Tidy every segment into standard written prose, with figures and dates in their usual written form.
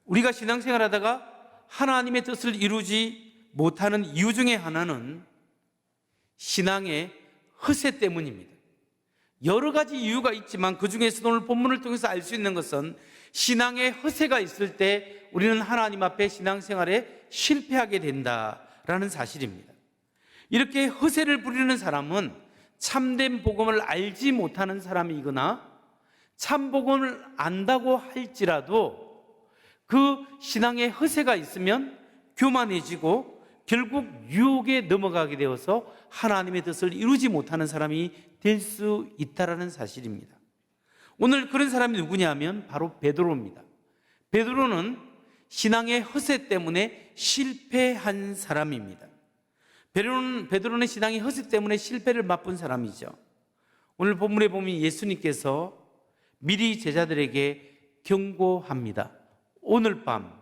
우리가 신앙생활 하다가 하나님의 뜻을 이루지 못하는 이유 중에 하나는 신앙의 허세 때문입니다. 여러 가지 이유가 있지만 그 중에서도 오늘 본문을 통해서 알 수 있는 것은 신앙의 허세가 있을 때 우리는 하나님 앞에 신앙생활에 실패하게 된다라는 사실입니다. 이렇게 허세를 부리는 사람은 참된 복음을 알지 못하는 사람이거나 참 복음을 안다고 할지라도 그 신앙의 허세가 있으면 교만해지고 결국 유혹에 넘어가게 되어서 하나님의 뜻을 이루지 못하는 사람이 될 수 있다는 사실입니다. 오늘 그런 사람이 누구냐면 바로 베드로입니다. 베드로는 신앙의 허세 때문에 실패한 사람입니다. 베드로는 신앙의 허세 때문에 실패를 맛본 사람이죠. 오늘 본문에 보면 예수님께서 미리 제자들에게 경고합니다. 오늘 밤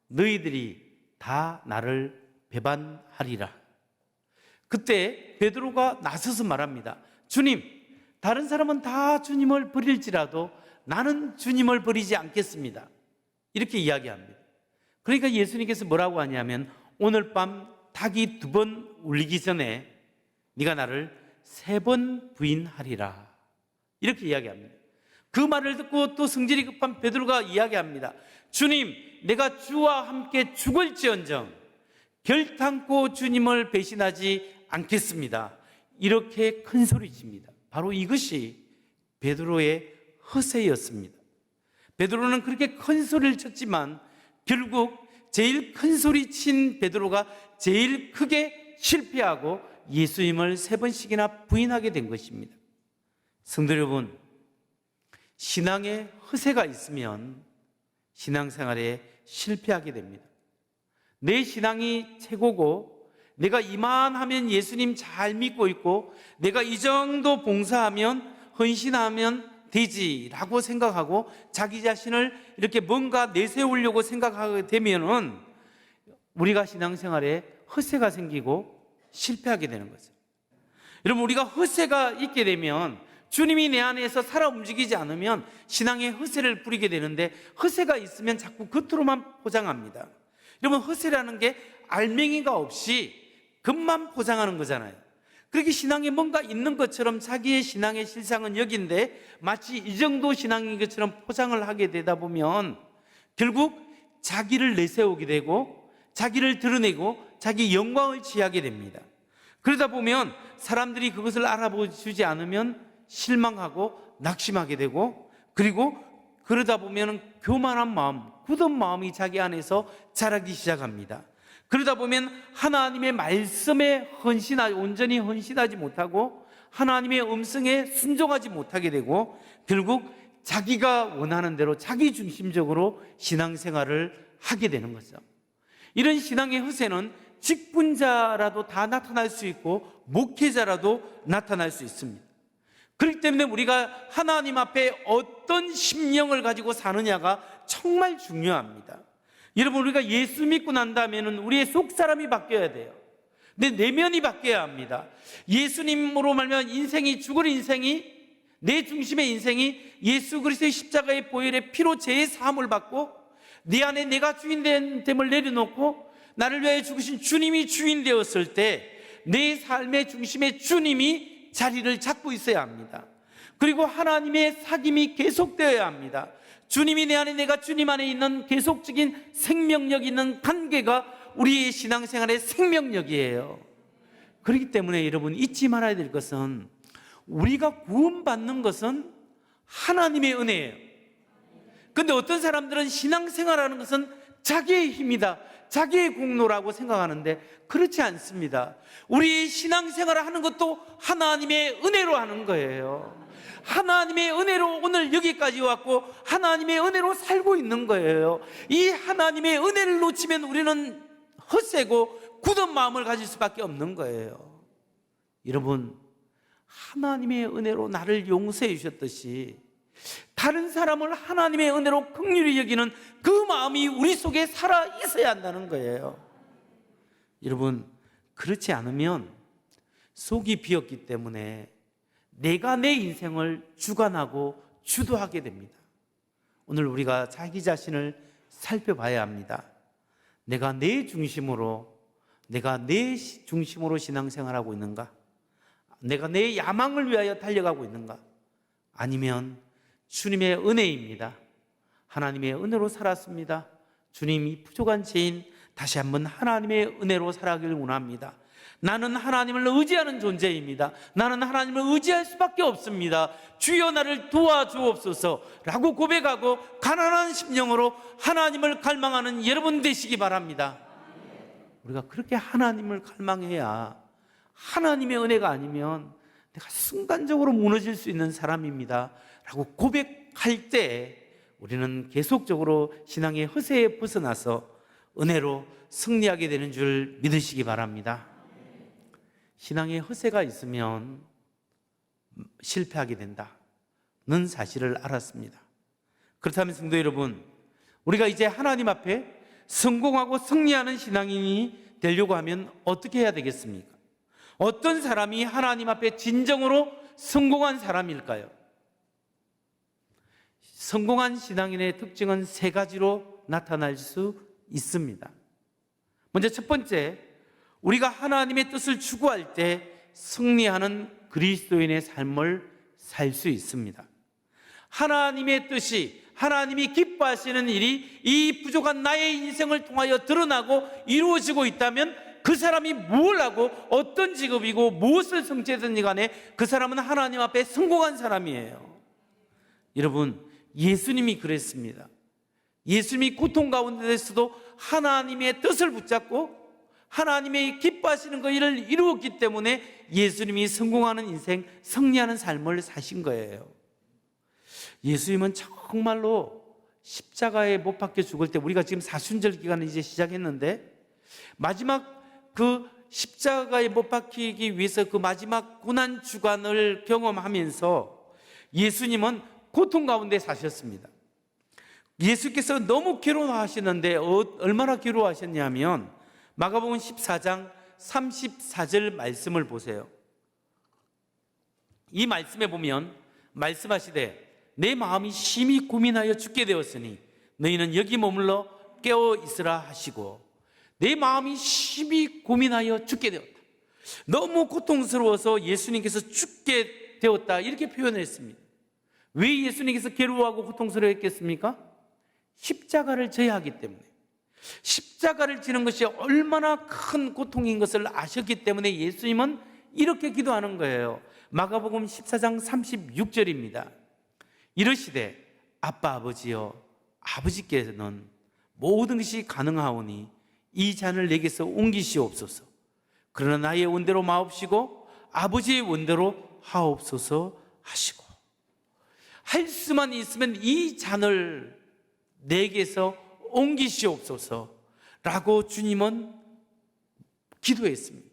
너희들이 다 나를 배반하리라. 그때 베드로가 나서서 말합니다. 주님, 다른 사람은 다 주님을 버릴지라도 나는 주님을 버리지 않겠습니다. 이렇게 이야기합니다. 그러니까 예수님께서 뭐라고 하냐면 오늘 밤 닭이 2번 울리기 전에 네가 나를 3번 부인하리라. 이렇게 이야기합니다. 그 말을 듣고 또 성질이 급한 베드로가 이야기합니다. 주님, 내가 주와 함께 죽을지언정 결탄코 주님을 배신하지 않겠습니다. 이렇게 큰 소리칩니다. 바로 이것이 베드로의 허세였습니다. 베드로는 그렇게 큰 소리를 쳤지만 결국 제일 큰 소리 친 베드로가 제일 크게 실패하고 예수님을 3번씩이나 부인하게 된 것입니다. 성도 여러분, 신앙에 허세가 있으면 신앙생활에 실패하게 됩니다. 내 신앙이 최고고 내가 이만하면 예수님 잘 믿고 있고 내가 이 정도 봉사하면 헌신하면 되지라고 생각하고 자기 자신을 이렇게 뭔가 내세우려고 생각하게 되면은 우리가 신앙생활에 허세가 생기고 실패하게 되는 거죠. 여러분, 우리가 허세가 있게 되면 주님이 내 안에서 살아 움직이지 않으면 신앙의 허세를 부리게 되는데 허세가 있으면 자꾸 겉으로만 포장합니다. 여러분, 허세라는 게 알맹이가 없이 겉만 포장하는 거잖아요. 그렇게 신앙에 뭔가 있는 것처럼 자기의 신앙의 실상은 여기인데 마치 이 정도 신앙인 것처럼 포장을 하게 되다 보면 결국 자기를 내세우게 되고 자기를 드러내고 자기 영광을 취하게 됩니다. 그러다 보면 사람들이 그것을 알아보지 않으면 실망하고 낙심하게 되고 그리고 그러다 보면 교만한 마음, 굳은 마음이 자기 안에서 자라기 시작합니다. 그러다 보면 하나님의 말씀에 온전히 헌신하지 못하고 하나님의 음성에 순종하지 못하게 되고 결국 자기가 원하는 대로 자기 중심적으로 신앙생활을 하게 되는 거죠. 이런 신앙의 허세는 직분자라도 다 나타날 수 있고 목회자라도 나타날 수 있습니다. 그렇기 때문에 우리가 하나님 앞에 어떤 심령을 가지고 사느냐가 정말 중요합니다. 여러분, 우리가 예수 믿고 난다면 우리의 속사람이 바뀌어야 돼요. 내 내면이 바뀌어야 합니다. 예수님으로 말하면 인생이 죽을 인생이 내 중심의 인생이 예수 그리스도의 십자가의 보혈의 피로 죄의 사함을 받고 내 안에 내가 주인됨을 내려놓고 나를 위하여 죽으신 주님이 주인 되었을 때 내 삶의 중심에 주님이 자리를 잡고 있어야 합니다. 그리고 하나님의 사귐이 계속되어야 합니다. 주님이 내 안에 내가 주님 안에 있는 계속적인 생명력 있는 관계가 우리의 신앙생활의 생명력이에요. 그렇기 때문에 여러분 잊지 말아야 될 것은 우리가 구원받는 것은 하나님의 은혜예요. 그런데 어떤 사람들은 신앙생활하는 것은 자기의 힘이다, 자기의 공로라고 생각하는데 그렇지 않습니다. 우리 신앙생활을 하는 것도 하나님의 은혜로 하는 거예요. 하나님의 은혜로 오늘 여기까지 왔고 하나님의 은혜로 살고 있는 거예요. 이 하나님의 은혜를 놓치면 우리는 헛되고 굳은 마음을 가질 수밖에 없는 거예요. 여러분, 하나님의 은혜로 나를 용서해 주셨듯이 다른 사람을 하나님의 은혜로 긍휼히 여기는 그 마음이 우리 속에 살아 있어야 한다는 거예요. 여러분, 그렇지 않으면 속이 비었기 때문에 내가 내 인생을 주관하고 주도하게 됩니다. 오늘 우리가 자기 자신을 살펴봐야 합니다. 내가 내 중심으로 신앙생활하고 있는가? 내가 내 야망을 위하여 달려가고 있는가? 아니면 주님의 은혜입니다. 하나님의 은혜로 살았습니다. 주님이 부족한 죄인 다시 한번 하나님의 은혜로 살아가기를 원합니다. 나는 하나님을 의지하는 존재입니다. 나는 하나님을 의지할 수밖에 없습니다. 주여 나를 도와주옵소서 라고 고백하고 가난한 심령으로 하나님을 갈망하는 여러분 되시기 바랍니다. 우리가 그렇게 하나님을 갈망해야, 하나님의 은혜가 아니면 내가 순간적으로 무너질 수 있는 사람입니다 라고 고백할 때 우리는 계속적으로 신앙의 허세에 벗어나서 은혜로 승리하게 되는 줄 믿으시기 바랍니다. 신앙의 허세가 있으면 실패하게 된다는 사실을 알았습니다. 그렇다면 성도 여러분, 우리가 이제 하나님 앞에 성공하고 승리하는 신앙인이 되려고 하면 어떻게 해야 되겠습니까? 어떤 사람이 하나님 앞에 진정으로 성공한 사람일까요? 성공한 신앙인의 특징은 세 가지로 나타날 수 있습니다. 먼저 첫 번째, 우리가 하나님의 뜻을 추구할 때 승리하는 그리스도인의 삶을 살 수 있습니다. 하나님의 뜻이, 하나님이 기뻐하시는 일이 이 부족한 나의 인생을 통하여 드러나고 이루어지고 있다면 그 사람이 뭘 하고 어떤 직업이고 무엇을 성취했든지 간에 그 사람은 하나님 앞에 성공한 사람이에요. 여러분, 예수님이 그랬습니다. 예수님이 고통 가운데서도 하나님의 뜻을 붙잡고 하나님의 기뻐하시는 그 일을 이루었기 때문에 예수님이 성공하는 인생, 승리하는 삶을 사신 거예요. 예수님은 정말로 십자가에 못 박혀 죽을 때, 우리가 지금 사순절 기간을 이제 시작했는데 마지막 그 십자가에 못 박히기 위해서 그 마지막 고난 주간을 경험하면서 예수님은 고통 가운데 사셨습니다. 예수께서 너무 괴로워하시는데 얼마나 괴로워하셨냐면 마가복음 14장 34절 말씀을 보세요. 이 말씀에 보면 말씀하시되 내 마음이 심히 고민하여 죽게 되었으니 너희는 여기 머물러 깨어 있으라 하시고, 내 마음이 심히 고민하여 죽게 되었다. 너무 고통스러워서 예수님께서 죽게 되었다 이렇게 표현했습니다. 왜 예수님께서 괴로워하고 고통스러워했겠습니까? 십자가를 져야 하기 때문에, 십자가를 지는 것이 얼마나 큰 고통인 것을 아셨기 때문에 예수님은 이렇게 기도하는 거예요. 마가복음 14장 36절입니다. 이르시되 아빠 아버지여, 아버지께서는 모든 것이 가능하오니 이 잔을 내게서 옮기시옵소서. 그러나 나의 원대로 마옵시고 아버지의 원대로 하옵소서 하시고, 할 수만 있으면 이 잔을 내게서 옮기시옵소서 라고 주님은 기도했습니다.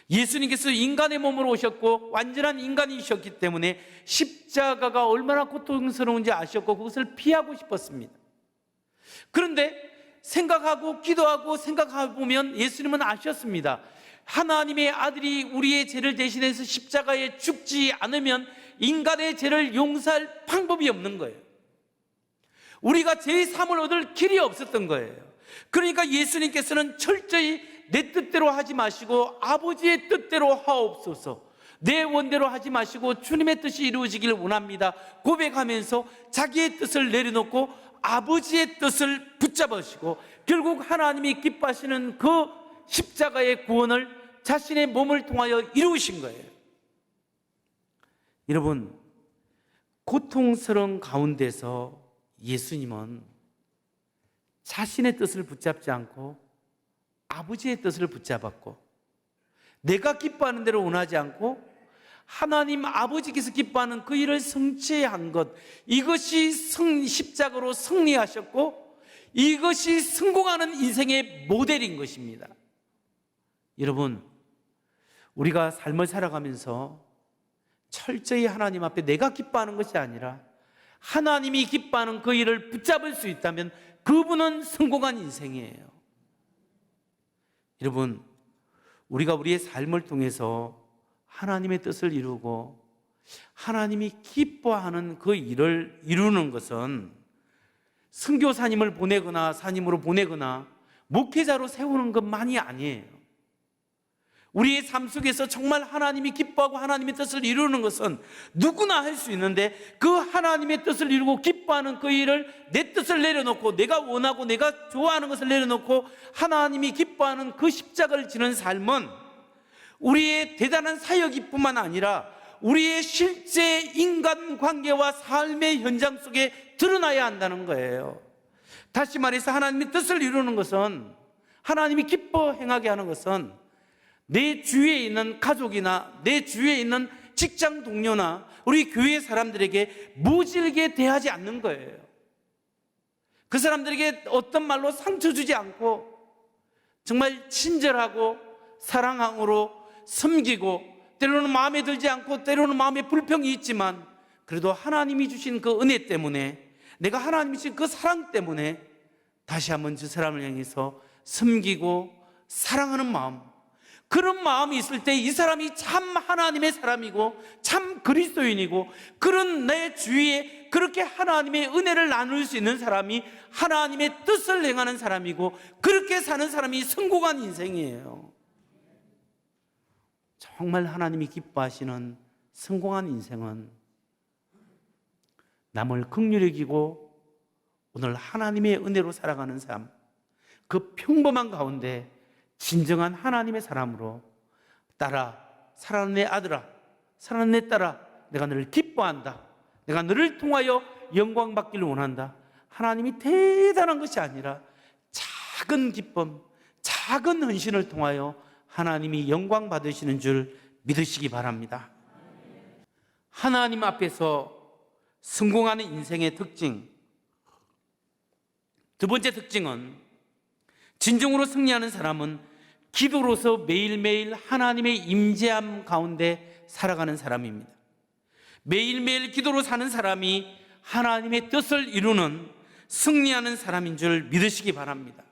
예수님께서 인간의 몸으로 오셨고 완전한 인간이셨기 때문에 십자가가 얼마나 고통스러운지 아셨고 그것을 피하고 싶었습니다. 그런데 생각하고 기도하고 생각해 보면 예수님은 아셨습니다. 하나님의 아들이 우리의 죄를 대신해서 십자가에 죽지 않으면 인간의 죄를 용서할 방법이 없는 거예요. 우리가 죄의 사함을 얻을 길이 없었던 거예요. 그러니까 예수님께서는 철저히 내 뜻대로 하지 마시고 아버지의 뜻대로 하옵소서, 내 원대로 하지 마시고 주님의 뜻이 이루어지기를 원합니다 고백하면서 자기의 뜻을 내려놓고 아버지의 뜻을 붙잡으시고 결국 하나님이 기뻐하시는 그 십자가의 구원을 자신의 몸을 통하여 이루신 거예요. 여러분, 고통스러운 가운데서 예수님은 자신의 뜻을 붙잡지 않고 아버지의 뜻을 붙잡았고, 내가 기뻐하는 대로 원하지 않고 하나님 아버지께서 기뻐하는 그 일을 성취한 것, 이것이 십자가로 승리하셨고 이것이 성공하는 인생의 모델인 것입니다. 여러분, 우리가 삶을 살아가면서 철저히 하나님 앞에 내가 기뻐하는 것이 아니라 하나님이 기뻐하는 그 일을 붙잡을 수 있다면 그분은 성공한 인생이에요. 여러분, 우리가 우리의 삶을 통해서 하나님의 뜻을 이루고 하나님이 기뻐하는 그 일을 이루는 것은 선교사님을 보내거나 사님으로 보내거나 목회자로 세우는 것만이 아니에요. 우리의 삶 속에서 정말 하나님이 기뻐하고 하나님의 뜻을 이루는 것은 누구나 할 수 있는데, 그 하나님의 뜻을 이루고 기뻐하는 그 일을 내 뜻을 내려놓고 내가 원하고 내가 좋아하는 것을 내려놓고 하나님이 기뻐하는 그 십자가를 지는 삶은 우리의 대단한 사역이뿐만 아니라 우리의 실제 인간관계와 삶의 현장 속에 드러나야 한다는 거예요. 다시 말해서 하나님의 뜻을 이루는 것은, 하나님이 기뻐 행하게 하는 것은 내 주위에 있는 가족이나 내 주위에 있는 직장 동료나 우리 교회 사람들에게 모질게 대하지 않는 거예요. 그 사람들에게 어떤 말로 상처 주지 않고 정말 친절하고 사랑함으로 섬기고, 때로는 마음에 들지 않고 때로는 마음에 불평이 있지만 그래도 하나님이 주신 그 은혜 때문에, 내가 하나님이 주신 그 사랑 때문에 다시 한번 저 사람을 향해서 섬기고 사랑하는 마음, 그런 마음이 있을 때 이 사람이 참 하나님의 사람이고 참 그리스도인이고, 그런 내 주위에 그렇게 하나님의 은혜를 나눌 수 있는 사람이 하나님의 뜻을 행하는 사람이고, 그렇게 사는 사람이 성공한 인생이에요. 정말 하나님이 기뻐하시는 성공한 인생은 남을 긍휼히 여기고 오늘 하나님의 은혜로 살아가는 삶, 그 평범한 가운데 진정한 하나님의 사람으로, 딸아, 사랑하는 내 아들아, 사랑하는 내 딸아, 내가 너를 기뻐한다, 내가 너를 통하여 영광 받기를 원한다. 하나님이 대단한 것이 아니라 작은 기쁨, 작은 헌신을 통하여 하나님이 영광 받으시는 줄 믿으시기 바랍니다. 하나님 앞에서 성공하는 인생의 특징, 두 번째 특징은, 진정으로 승리하는 사람은 기도로서 매일매일 하나님의 임재함 가운데 살아가는 사람입니다. 매일매일 기도로 사는 사람이 하나님의 뜻을 이루는 승리하는 사람인 줄 믿으시기 바랍니다.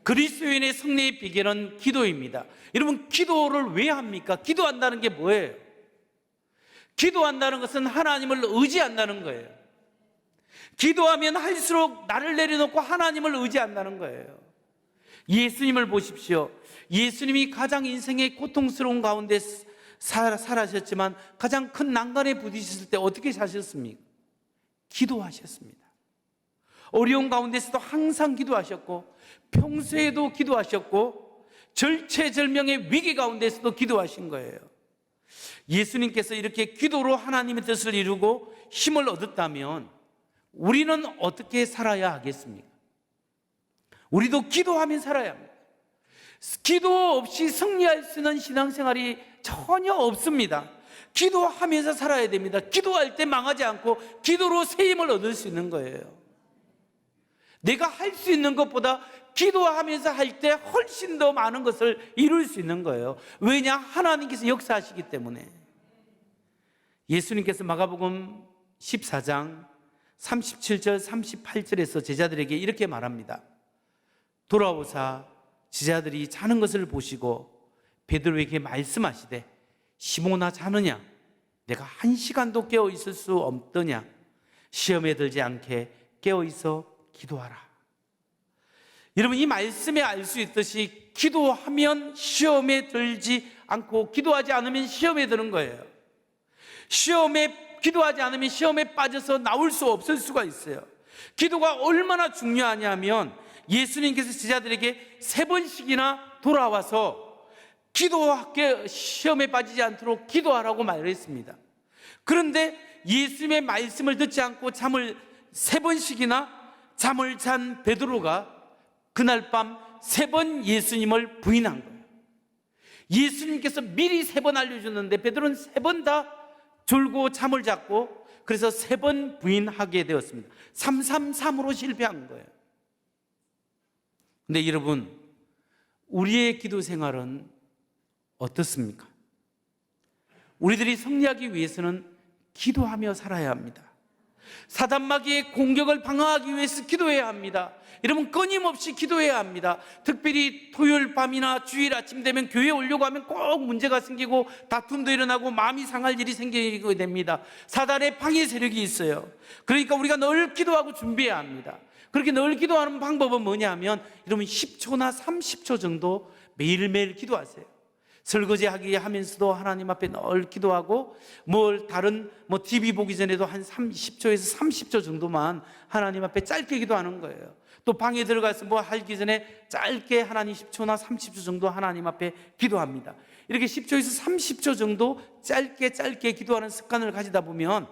그리스도인의 승리의 비결은 기도입니다. 여러분, 기도를 왜 합니까? 기도한다는 게 뭐예요? 기도한다는 것은 하나님을 의지한다는 거예요. 기도하면 할수록 나를 내려놓고 하나님을 의지한다는 거예요. 예수님을 보십시오. 예수님이 가장 인생의 고통스러운 가운데 살아셨지만 가장 큰 난간에 부딪혔을 때 어떻게 사셨습니까? 기도하셨습니다. 어려운 가운데서도 항상 기도하셨고, 평소에도 기도하셨고, 절체절명의 위기 가운데서도 기도하신 거예요. 예수님께서 이렇게 기도로 하나님의 뜻을 이루고 힘을 얻었다면 우리는 어떻게 살아야 하겠습니까? 우리도 기도하며 살아야 합니다. 기도 없이 승리할 수 있는 신앙생활이 전혀 없습니다. 기도하면서 살아야 됩니다. 기도할 때 망하지 않고 기도로 새 힘을 얻을 수 있는 거예요. 내가 할 수 있는 것보다 기도하면서 할 때 훨씬 더 많은 것을 이룰 수 있는 거예요. 왜냐? 하나님께서 역사하시기 때문에. 예수님께서 마가복음 14장 37절 38절에서 제자들에게 이렇게 말합니다. 돌아오사 제자들이 자는 것을 보시고 베드로에게 말씀하시되, 시몬아, 자느냐? 내가 1시간도 깨어 있을 수 없더냐? 시험에 들지 않게 깨어 있어 기도하라. 여러분, 이 말씀에 알 수 있듯이 기도하면 시험에 들지 않고 기도하지 않으면 시험에 드는 거예요. 기도하지 않으면 시험에 빠져서 나올 수 없을 수가 있어요. 기도가 얼마나 중요하냐면 예수님께서 제자들에게 3번씩이나 돌아와서 시험에 빠지지 않도록 기도하라고 말을 했습니다. 그런데 예수님의 말씀을 듣지 않고 3번씩이나 잠을 잔 베드로가 그날 밤 3번 예수님을 부인한 거예요. 예수님께서 미리 3번 알려줬는데 베드로는 3번 다 졸고 잠을 잤고, 그래서 3번 부인하게 되었습니다. 333으로 실패한 거예요. 근데 여러분, 우리의 기도 생활은 어떻습니까? 우리들이 승리하기 위해서는 기도하며 살아야 합니다. 사단마귀의 공격을 방어하기 위해서 기도해야 합니다. 여러분, 끊임없이 기도해야 합니다. 특별히 토요일 밤이나 주일 아침 되면 교회에 오려고 하면 꼭 문제가 생기고 다툼도 일어나고 마음이 상할 일이 생기게 됩니다. 사단의 방해 세력이 있어요. 그러니까 우리가 늘 기도하고 준비해야 합니다. 그렇게 늘 기도하는 방법은 뭐냐면 여러분 10초나 30초 정도 매일매일 기도하세요. 설거지하기 하면서도 하나님 앞에 늘 기도하고 다른 TV 보기 전에도 한 10초에서 30초 정도만 하나님 앞에 짧게 기도하는 거예요. 또 방에 들어가서 하기 전에 짧게 하나님 10초나 30초 정도 하나님 앞에 기도합니다. 이렇게 10초에서 30초 정도 짧게 기도하는 습관을 가지다 보면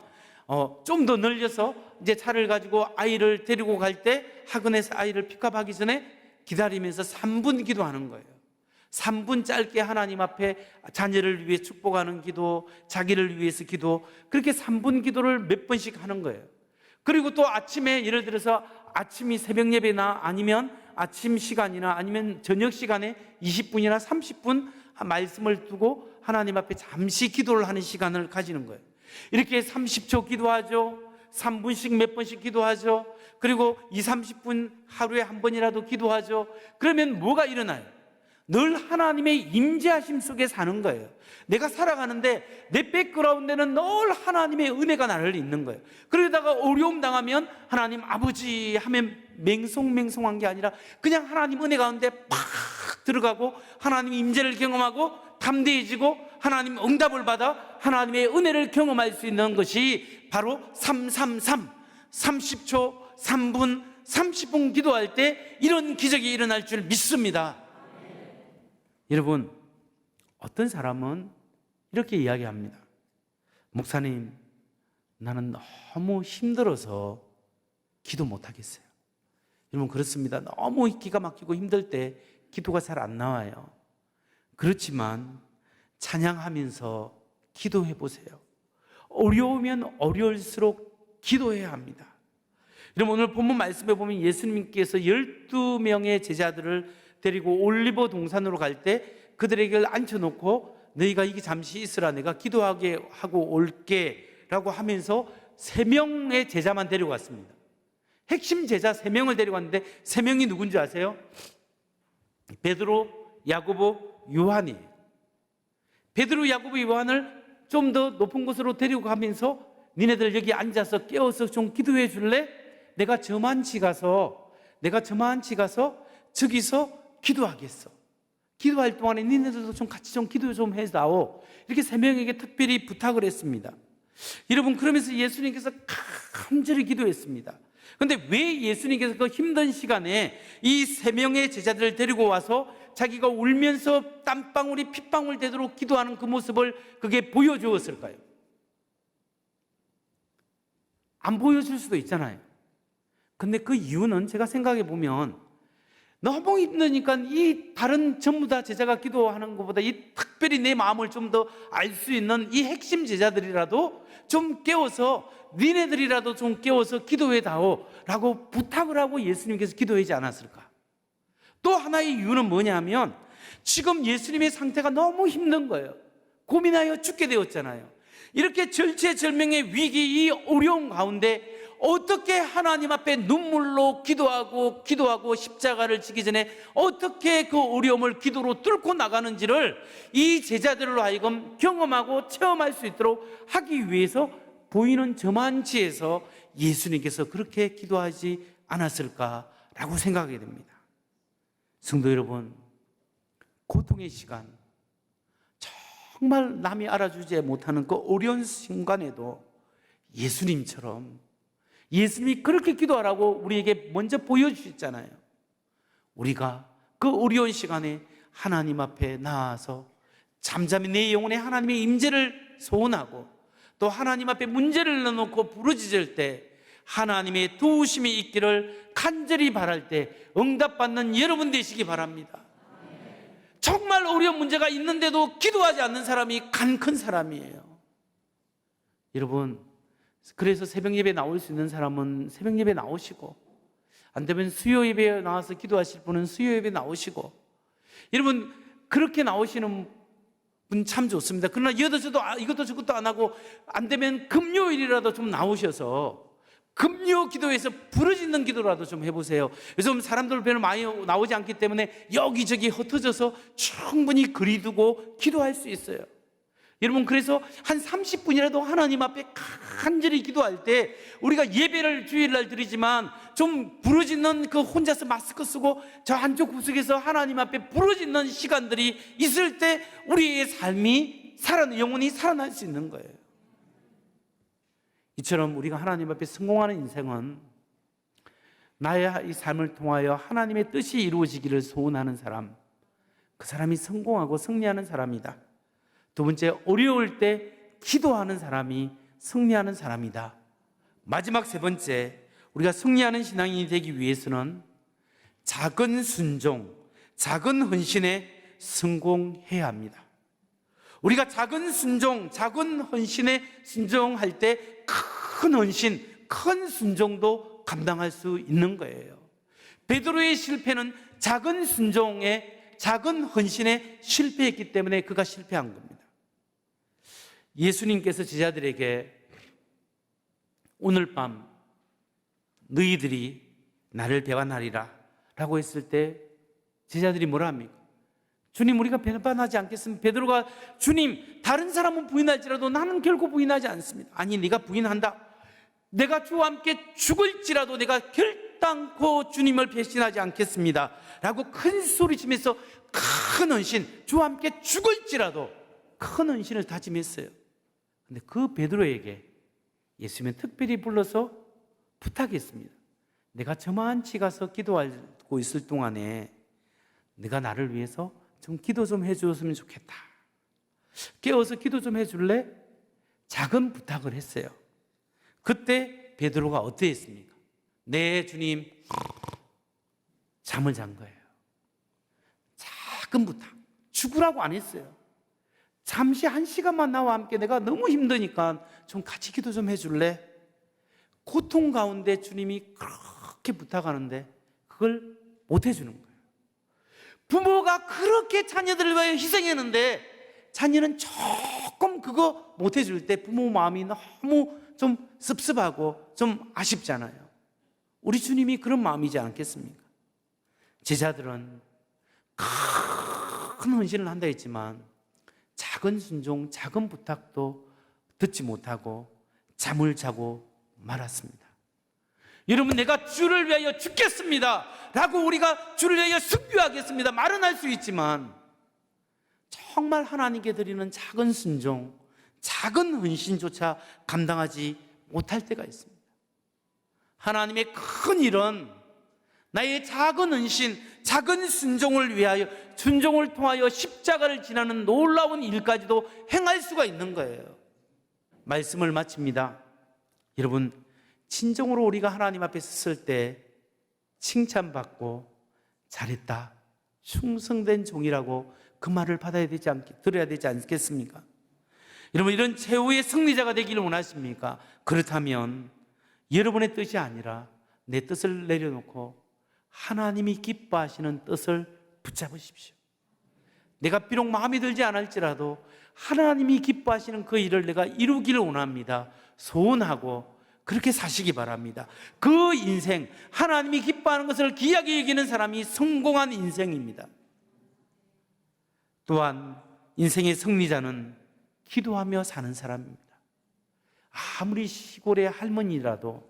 좀 더 늘려서 이제 차를 가지고 아이를 데리고 갈 때 학원에서 아이를 픽업하기 전에 기다리면서 3분 기도하는 거예요. 3분 짧게 하나님 앞에 자녀를 위해 축복하는 기도, 자기를 위해서 기도, 그렇게 3분 기도를 몇 번씩 하는 거예요. 그리고 또 아침에 예를 들어서 아침이 새벽 예배나 아니면 아침 시간이나 아니면 저녁 시간에 20분이나 30분 말씀을 두고 하나님 앞에 잠시 기도를 하는 시간을 가지는 거예요. 이렇게 30초 기도하죠. 3분씩 몇 번씩 기도하죠. 그리고 30분 하루에 한 번이라도 기도하죠. 그러면 뭐가 일어나요? 늘 하나님의 임재하심 속에 사는 거예요. 내가 살아가는데 내 백그라운드에는 늘 하나님의 은혜가 나를 잇는 거예요. 그러다가 어려움 당하면 하나님 아버지 하면 맹송맹송한 게 아니라 그냥 하나님 은혜 가운데 팍 들어가고 하나님 임재를 경험하고 담대해지고 하나님 응답을 받아 하나님의 은혜를 경험할 수 있는 것이 바로 333 30초 3분 30분 기도할 때 이런 기적이 일어날 줄 믿습니다. 여러분, 어떤 사람은 이렇게 이야기합니다. 목사님, 나는 너무 힘들어서 기도 못하겠어요. 여러분, 그렇습니다. 너무 기가 막히고 힘들 때 기도가 잘 안 나와요. 그렇지만 찬양하면서 기도해 보세요. 어려우면 어려울수록 기도해야 합니다. 여러분, 오늘 본문 말씀에 보면 예수님께서 12명의 제자들을 데리고 올리버 동산으로 갈 때 그들에게 앉혀놓고 너희가 이게 잠시 있으라 내가 기도하게 하고 올게 라고 하면서 3명의 제자만 데려갔습니다. 핵심 제자 3명을 데려갔는데 3명이 누군지 아세요? 베드로, 야고보, 요한이에요. 베드로, 야고보, 요한을 좀 더 높은 곳으로 데리고 가면서 니네들 여기 앉아서 깨워서 좀 기도해 줄래? 내가 저만치 가서 저기서 기도하겠어. 기도할 동안에 니네들도 좀 같이 좀 기도 좀 해다오. 이렇게 3명에게 특별히 부탁을 했습니다. 여러분, 그러면서 예수님께서 간절히 기도했습니다. 그런데 왜 예수님께서 그 힘든 시간에 이 3명의 제자들을 데리고 와서 자기가 울면서 땀방울이 핏방울 되도록 기도하는 그 모습을 그게 보여주었을까요? 안 보여줄 수도 있잖아요. 근데 그 이유는 제가 생각해 보면 너무 힘드니까 이 다른 전부 다 제자가 기도하는 것보다 이 특별히 내 마음을 좀 더 알 수 있는 이 핵심 제자들이라도 좀 깨워서 니네들이라도 좀 깨워서 기도해 다오 라고 부탁을 하고 예수님께서 기도하지 않았을까? 또 하나의 이유는 뭐냐면 지금 예수님의 상태가 너무 힘든 거예요. 고민하여 죽게 되었잖아요. 이렇게 절체절명의 위기, 이 어려움 가운데 어떻게 하나님 앞에 눈물로 기도하고 십자가를 지기 전에 어떻게 그 어려움을 기도로 뚫고 나가는지를 이 제자들로 하여금 경험하고 체험할 수 있도록 하기 위해서 보이는 저만치에서 예수님께서 그렇게 기도하지 않았을까라고 생각하게 됩니다. 성도 여러분, 고통의 시간, 정말 남이 알아주지 못하는 그 어려운 순간에도 예수님처럼 예수님이 그렇게 기도하라고 우리에게 먼저 보여주셨잖아요. 우리가 그 어려운 시간에 하나님 앞에 나와서 잠잠히 내 영혼에 하나님의 임재를 소원하고 또 하나님 앞에 문제를 넣어놓고 부르짖을 때 하나님의 도우심이 있기를 간절히 바랄 때 응답받는 여러분 되시기 바랍니다. 정말 어려운 문제가 있는데도 기도하지 않는 사람이 간 큰 사람이에요. 여러분, 그래서 새벽 예배 나올 수 있는 사람은 새벽 예배 나오시고, 안 되면 수요 예배에 나와서 기도하실 분은 수요 예배 나오시고, 여러분 그렇게 나오시는 분 참 좋습니다. 그러나 이것도 저것도 안 하고 안 되면 금요일이라도 좀 나오셔서 금요 기도에서 부르짖는 기도라도 좀 해보세요. 요즘 사람들 별로 많이 나오지 않기 때문에 여기저기 흩어져서 충분히 거리 두고 기도할 수 있어요. 여러분, 그래서 한 30분이라도 하나님 앞에 간절히 기도할 때, 우리가 예배를 주일날 드리지만 좀 부르짖는, 그 혼자서 마스크 쓰고 저 한쪽 구석에서 하나님 앞에 부르짖는 시간들이 있을 때 우리의 삶이 영혼이 살아날 수 있는 거예요. 이처럼 우리가 하나님 앞에 성공하는 인생은 나의 이 삶을 통하여 하나님의 뜻이 이루어지기를 소원하는 사람, 그 사람이 성공하고 승리하는 사람이다. 두 번째, 어려울 때 기도하는 사람이 승리하는 사람이다. 마지막 세 번째, 우리가 승리하는 신앙인이 되기 위해서는 작은 순종, 작은 헌신에 성공해야 합니다. 우리가 작은 순종, 작은 헌신에 순종할 때 큰 헌신, 큰 순종도 감당할 수 있는 거예요. 베드로의 실패는 작은 순종에, 작은 헌신에 실패했기 때문에 그가 실패한 겁니다. 예수님께서 제자들에게 오늘 밤 너희들이 나를 배반하리라 라고 했을 때 제자들이 뭐라 합니까? 주님, 우리가 배반하지 않겠습니다. 베드로가, 주님, 다른 사람은 부인할지라도 나는 결코 부인하지 않습니다. 아니, 네가 부인한다. 내가 주와 함께 죽을지라도 내가 결단코 주님을 배신하지 않겠습니다 라고 큰 소리치면서 큰 헌신, 주와 함께 죽을지라도 큰 헌신을 다짐했어요. 근데 그 베드로에게 예수님은 특별히 불러서 부탁했습니다. 내가 저만치 가서 기도하고 있을 동안에 네가 나를 위해서 좀 기도 좀 해주었으면 좋겠다. 깨워서 기도 좀 해줄래? 작은 부탁을 했어요. 그때 베드로가 어떠했습니까? 네, 주님. 잠을 잔 거예요. 작은 부탁. 죽으라고 안 했어요. 잠시 1시간만 나와 함께, 내가 너무 힘드니까 좀 같이 기도 좀 해줄래? 고통 가운데 주님이 그렇게 부탁하는데 그걸 못 해주는 거예요. 부모가 그렇게 자녀들을 위하여 희생했는데 자녀는 조금 그거 못 해줄 때 부모 마음이 너무 좀 씁씁하고 좀 아쉽잖아요. 우리 주님이 그런 마음이지 않겠습니까? 제자들은 큰 헌신을 한다 했지만 작은 순종, 작은 부탁도 듣지 못하고 잠을 자고 말았습니다. 여러분, 내가 주를 위하여 죽겠습니다 라고 우리가 주를 위하여 순교하겠습니다 말은 할 수 있지만 정말 하나님께 드리는 작은 순종, 작은 헌신조차 감당하지 못할 때가 있습니다. 하나님의 큰 일은 나의 작은 헌신, 작은 순종을 위하여, 순종을 통하여 십자가를 지나는 놀라운 일까지도 행할 수가 있는 거예요. 말씀을 마칩니다. 여러분, 진정으로 우리가 하나님 앞에 섰을 때 칭찬받고 잘했다, 충성된 종이라고 그 말을 들어야 되지 않겠습니까? 여러분, 이런 최후의 승리자가 되기를 원하십니까? 그렇다면 여러분의 뜻이 아니라 내 뜻을 내려놓고 하나님이 기뻐하시는 뜻을 붙잡으십시오. 내가 비록 마음에 들지 않을지라도 하나님이 기뻐하시는 그 일을 내가 이루기를 원합니다. 소원하고 그렇게 사시기 바랍니다. 그 인생, 하나님이 기뻐하는 것을 귀하게 여기는 사람이 성공한 인생입니다. 또한 인생의 승리자는 기도하며 사는 사람입니다. 아무리 시골의 할머니라도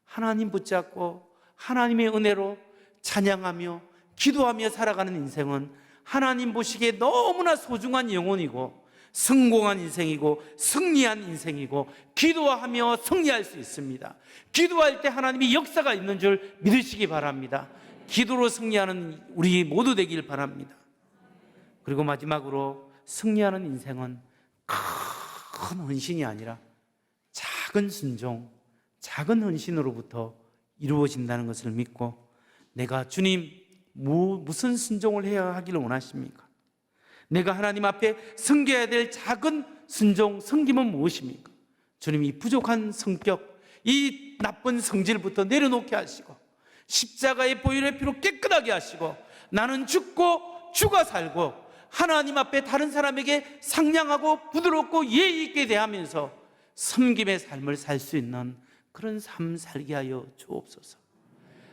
하나님 붙잡고 하나님의 은혜로 찬양하며 기도하며 살아가는 인생은 하나님 보시기에 너무나 소중한 영혼이고 성공한 인생이고 승리한 인생이고 기도하며 승리할 수 있습니다. 기도할 때 하나님이 역사가 있는 줄 믿으시기 바랍니다. 기도로 승리하는 우리 모두 되길 바랍니다. 그리고 마지막으로 승리하는 인생은 큰 헌신이 아니라 작은 순종, 작은 헌신으로부터 이루어진다는 것을 믿고, 내가 주님 무슨 순종을 해야 하기를 원하십니까? 내가 하나님 앞에 섬겨야 될 작은 순종, 섬김은 무엇입니까? 주님, 이 부족한 성격, 이 나쁜 성질부터 내려놓게 하시고 십자가의 보혈의 피로 깨끗하게 하시고 나는 죽고 주가 살고 하나님 앞에 다른 사람에게 상냥하고 부드럽고 예의 있게 대하면서 섬김의 삶을 살 수 있는 그런 삶 살게 하여 주옵소서.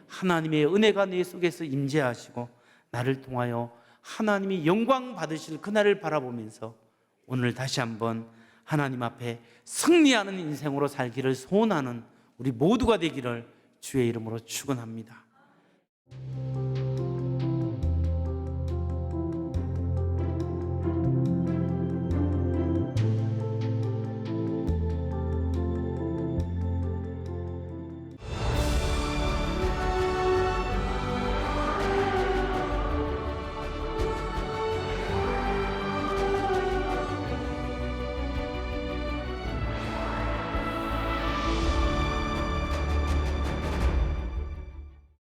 하나님의 은혜가 내 속에서 임재하시고 나를 통하여 하나님이 영광 받으실 그날을 바라보면서 오늘 다시 한번 하나님 앞에 승리하는 인생으로 살기를 소원하는 우리 모두가 되기를 주의 이름으로 축원합니다.